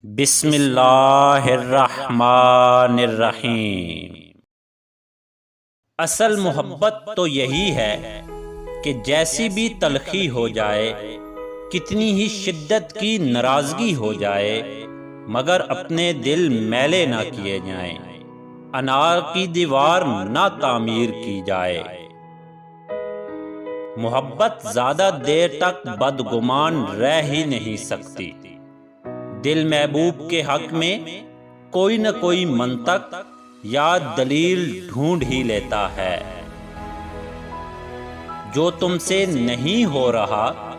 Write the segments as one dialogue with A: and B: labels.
A: بسم اللہ الرحمن الرحیم۔ اصل محبت تو یہی ہے کہ جیسی بھی تلخی ہو جائے، کتنی ہی شدت کی ناراضگی ہو جائے، مگر اپنے دل میلے نہ کیے جائیں، انار کی دیوار نہ تعمیر کی جائے۔ محبت زیادہ دیر تک بدگمان رہ ہی نہیں سکتی۔ دل محبوب کے حق میں کوئی نہ کوئی منطق یا دلیل ڈھونڈ ہی لیتا ہے۔ جو تم سے نہیں ہو رہا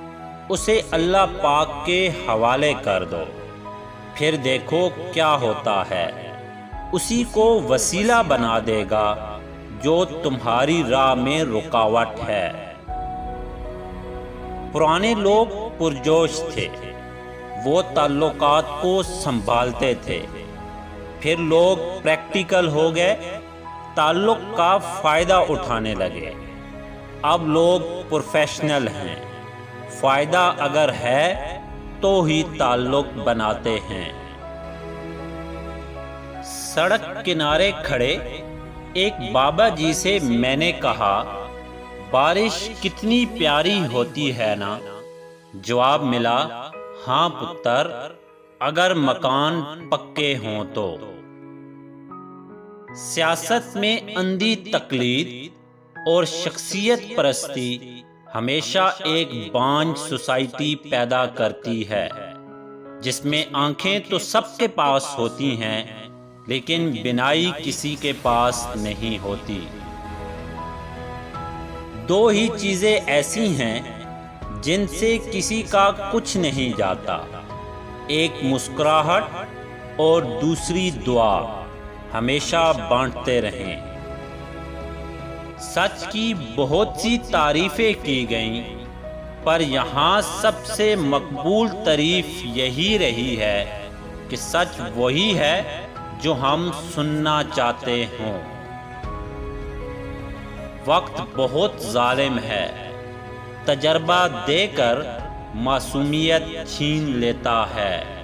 A: اسے اللہ پاک کے حوالے کر دو، پھر دیکھو کیا ہوتا ہے۔ اسی کو وسیلہ بنا دے گا جو تمہاری راہ میں رکاوٹ ہے۔ پرانے لوگ پرجوش تھے، وہ تعلقات کو سنبھالتے تھے۔ پھر لوگ پریکٹیکل ہو گئے، تعلق کا فائدہ اٹھانے لگے۔ اب لوگ پروفیشنل ہیں، فائدہ اگر ہے تو ہی تعلق بناتے ہیں۔ سڑک کنارے کھڑے ایک بابا جی سے میں نے کہا، بارش کتنی پیاری ہوتی ہے نا؟ جواب ملا، ہاں پتر، اگر مکان پکے ہوں تو۔ سیاست میں اندھی تقلید اور شخصیت پرستی ہمیشہ ایک بانجھ سوسائٹی پیدا کرتی ہے، جس میں آنکھیں تو سب کے پاس ہوتی ہیں لیکن بینائی کسی کے پاس نہیں ہوتی۔ دو ہی چیزیں ایسی ہیں جن سے کسی کا کچھ نہیں جاتا، ایک مسکراہٹ اور دوسری دعا۔ ہمیشہ بانٹتے رہیں۔ سچ کی بہت سی تعریفیں کی گئیں، پر یہاں سب سے مقبول تعریف یہی رہی ہے کہ سچ وہی ہے جو ہم سننا چاہتے ہوں۔ وقت بہت ظالم ہے، تجربہ دے کر معصومیت چھین لیتا ہے۔